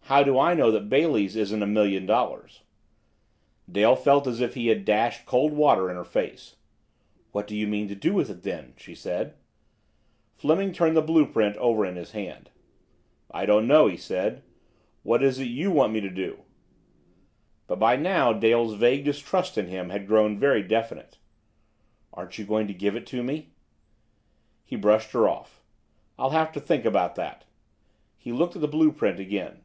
How do I know that Bailey's isn't $1,000,000? Dale felt as if he had dashed cold water in her face. "What do you mean to do with it, then?" she said. Fleming turned the blueprint over in his hand. "I don't know," he said. "What is it you want me to do?" But by now Dale's vague distrust in him had grown very definite. "Aren't you going to give it to me?" He brushed her off. "I'll have to think about that." He looked at the blueprint again.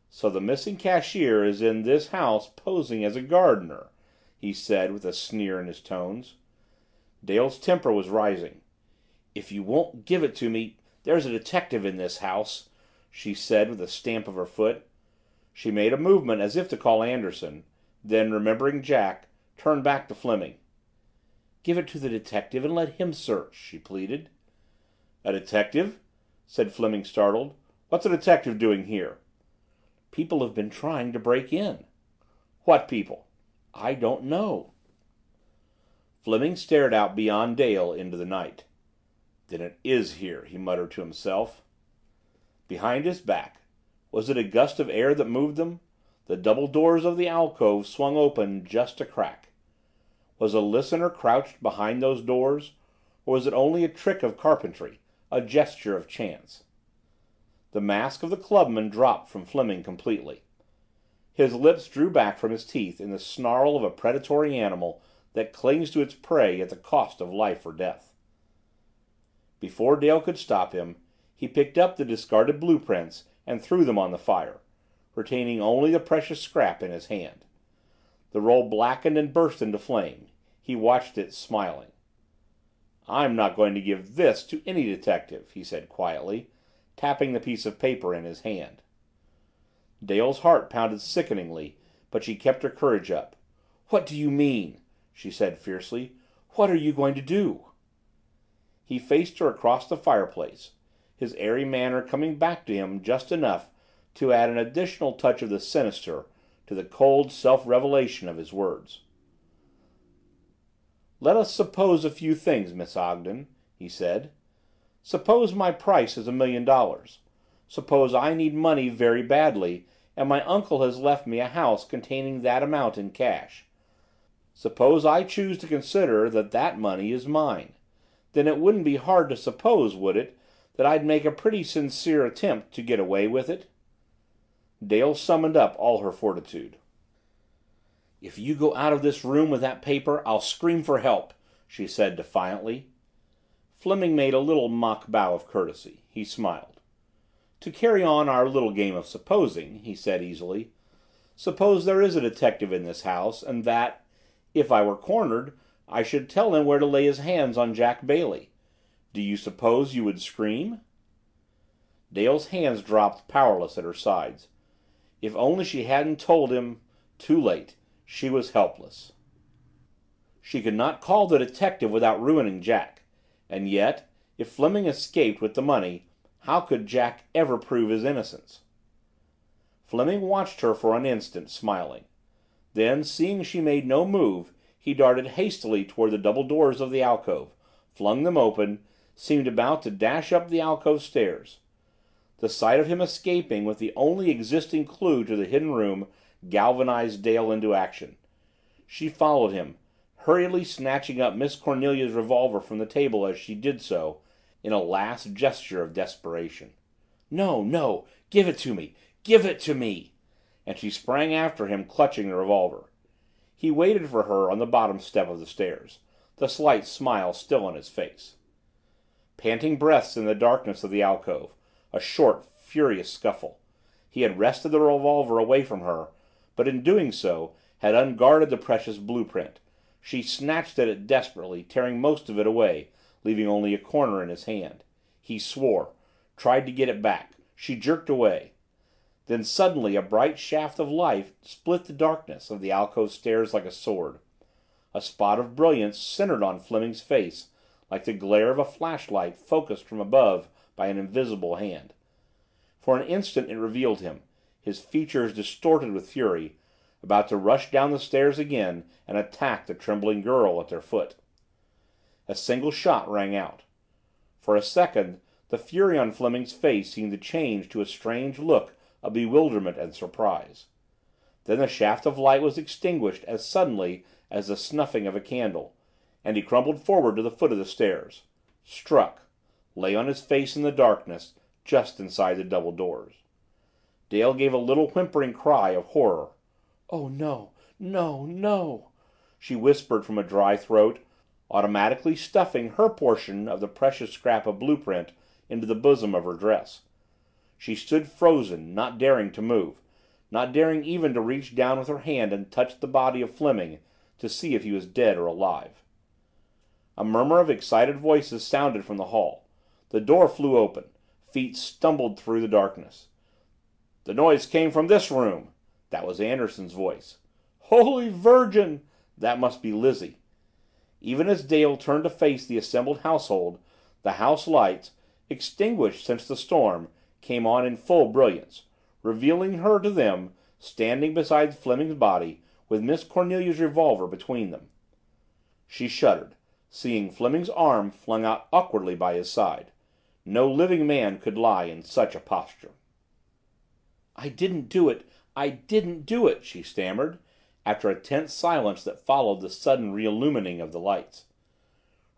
"So the missing cashier is in this house posing as a gardener," he said with a sneer in his tones. Dale's temper was rising. "If you won't give it to me, there's a detective in this house," she said with a stamp of her foot. She made a movement as if to call Anderson, then, remembering Jack, turned back to Fleming. "Give it to the detective and let him search," she pleaded. "A detective?" said Fleming, startled. "What's a detective doing here?" "People have been trying to break in." "What people?" "I don't know." Fleming stared out beyond Dale into the night. "Then it is here," he muttered to himself. Behind his back, was it a gust of air that moved them? The double doors of the alcove swung open just a crack. Was a listener crouched behind those doors, or was it only a trick of carpentry, a gesture of chance? The mask of the clubman dropped from Fleming completely. His lips drew back from his teeth in the snarl of a predatory animal that clings to its prey at the cost of life or death. Before Dale could stop him, he picked up the discarded blueprints and threw them on the fire, retaining only the precious scrap in his hand. The roll blackened and burst into flame. He watched it, smiling. "I'm not going to give this to any detective," he said quietly, tapping the piece of paper in his hand. Dale's heart pounded sickeningly, but she kept her courage up. "What do you mean?" she said fiercely. "What are you going to do?" He faced her across the fireplace, his airy manner coming back to him just enough to add an additional touch of the sinister to the cold self-revelation of his words. "Let us suppose a few things, Miss Ogden," he said. "Suppose my price is $1,000,000. Suppose I need money very badly, and my uncle has left me a house containing that amount in cash. Suppose I choose to consider that that money is mine. Then it wouldn't be hard to suppose, would it, that I'd make a pretty sincere attempt to get away with it?" Dale summoned up all her fortitude. "If you go out of this room with that paper, I'll scream for help," she said defiantly. Fleming made a little mock bow of courtesy. He smiled. "To carry on our little game of supposing," he said easily, "suppose there is a detective in this house, and that, if I were cornered, I should tell him where to lay his hands on Jack Bailey. Do you suppose you would scream?" Dale's hands dropped powerless at her sides. If only she hadn't told him. Too late. She was helpless. She could not call the detective without ruining Jack. And yet, if Fleming escaped with the money, how could Jack ever prove his innocence? Fleming watched her for an instant, smiling. Then, seeing she made no move, he darted hastily toward the double doors of the alcove, flung them open, seemed about to dash up the alcove stairs. The sight of him escaping with the only existing clue to the hidden room galvanized Dale into action. She followed him, hurriedly snatching up Miss Cornelia's revolver from the table as she did so, in a last gesture of desperation. "No, no! Give it to me! Give it to me!" And she sprang after him, clutching the revolver. He waited for her on the bottom step of the stairs, the slight smile still on his face. Panting breaths in the darkness of the alcove, a short, furious scuffle. He had wrested the revolver away from her, but in doing so had unguarded the precious blueprint. She snatched at it desperately, tearing most of it away, leaving only a corner in his hand. He swore, tried to get it back. She jerked away. Then suddenly a bright shaft of light split the darkness of the alcove stairs like a sword. A spot of brilliance centered on Fleming's face, like the glare of a flashlight focused from above by an invisible hand. For an instant it revealed him, his features distorted with fury, about to rush down the stairs again and attack the trembling girl at their foot. A single shot rang out. For a second the fury on Fleming's face seemed to change to a strange look of bewilderment and surprise. Then the shaft of light was extinguished as suddenly as the snuffing of a candle, and he crumpled forward to the foot of the stairs. Struck. Lay on his face in the darkness, just inside the double doors. Dale gave a little whimpering cry of horror. "Oh, no, no, no," she whispered from a dry throat, automatically stuffing her portion of the precious scrap of blueprint into the bosom of her dress. She stood frozen, not daring to move, not daring even to reach down with her hand and touch the body of Fleming to see if he was dead or alive. A murmur of excited voices sounded from the hall. The door flew open. Feet stumbled through the darkness. "The noise came from this room." That was Anderson's voice. "Holy Virgin!" That must be Lizzie. Even as Dale turned to face the assembled household, the house lights, extinguished since the storm, came on in full brilliance, revealing her to them, standing beside Fleming's body, with Miss Cornelia's revolver between them. She shuddered, seeing Fleming's arm flung out awkwardly by his side. No living man could lie in such a posture. "I didn't do it! I didn't do it!" she stammered, after a tense silence that followed the sudden reillumining of the lights.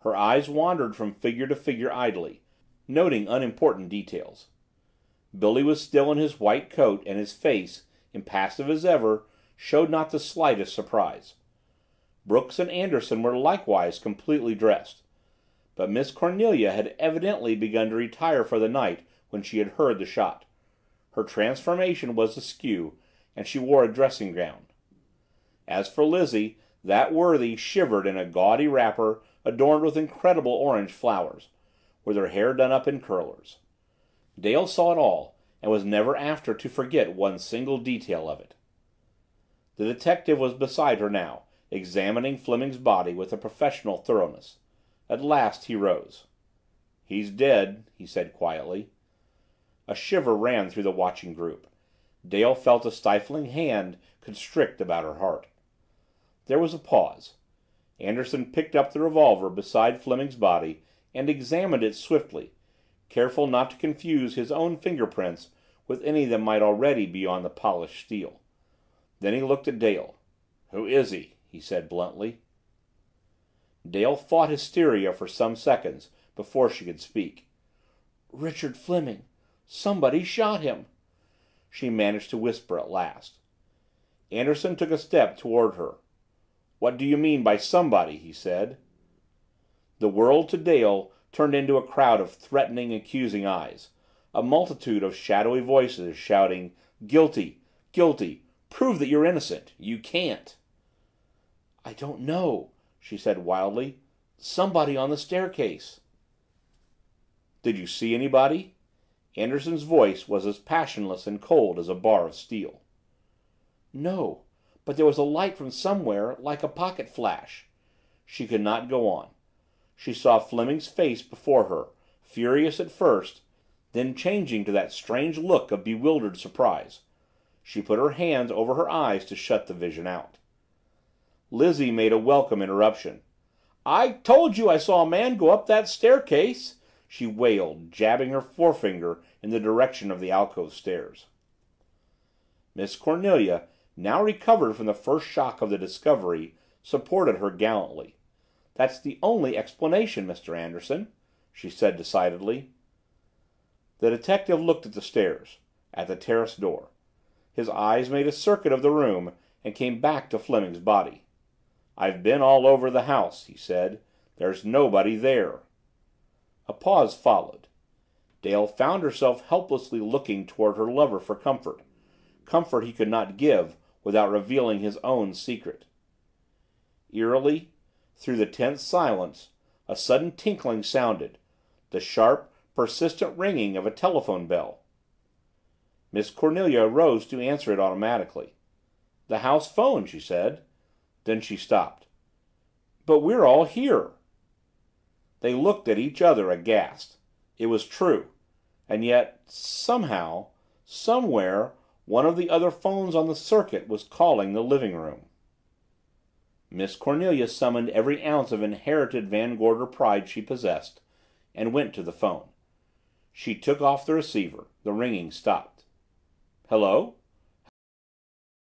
Her eyes wandered from figure to figure idly, noting unimportant details. Billy was still in his white coat, and his face, impassive as ever, showed not the slightest surprise. Brooks and Anderson were likewise completely dressed, but Miss Cornelia had evidently begun to retire for the night when she had heard the shot. Her transformation was askew, and she wore a dressing gown. As for Lizzie, that worthy shivered in a gaudy wrapper adorned with incredible orange flowers, with her hair done up in curlers. Dale saw it all, and was never after to forget one single detail of it. The detective was beside her now, examining Fleming's body with a professional thoroughness. At last he rose. "He's dead," he said quietly. A shiver ran through the watching group. Dale felt a stifling hand constrict about her heart. There was a pause. Anderson picked up the revolver beside Fleming's body and examined it swiftly, careful not to confuse his own fingerprints with any that might already be on the polished steel. Then he looked at Dale. "Who is he?" he said bluntly. Dale fought hysteria for some seconds before she could speak. "Richard Fleming. Somebody shot him," she managed to whisper at last. Anderson took a step toward her. "What do you mean by somebody?" he said. The world to Dale turned into a crowd of threatening, accusing eyes, a multitude of shadowy voices shouting, "Guilty! Guilty! Prove that you're innocent! You can't!" "I don't know," she said wildly. "Somebody on the staircase." "Did you see anybody?" Anderson's voice was as passionless and cold as a bar of steel. "No, but there was a light from somewhere, like a pocket flash." She could not go on. She saw Fleming's face before her, furious at first, then changing to that strange look of bewildered surprise. She put her hands over her eyes to shut the vision out. Lizzie made a welcome interruption. "I told you I saw a man go up that staircase!" she wailed, jabbing her forefinger in the direction of the alcove stairs. Miss Cornelia, now recovered from the first shock of the discovery, supported her gallantly. "That's the only explanation, Mr. Anderson," she said decidedly. The detective looked at the stairs, at the terrace door. His eyes made a circuit of the room and came back to Fleming's body. "I've been all over the house," he said. "There's nobody there." A pause followed. Dale found herself helplessly looking toward her lover for comfort, comfort he could not give without revealing his own secret. Eerily, through the tense silence, a sudden tinkling sounded, the sharp, persistent ringing of a telephone bell. Miss Cornelia rose to answer it automatically. "The house phone," she said. Then she stopped. "But we're all here." They looked at each other aghast. It was true. And yet, somehow, somewhere, one of the other phones on the circuit was calling the living room. Miss Cornelia summoned every ounce of inherited Van Gorder pride she possessed, and went to the phone. She took off the receiver. The ringing stopped. Hello?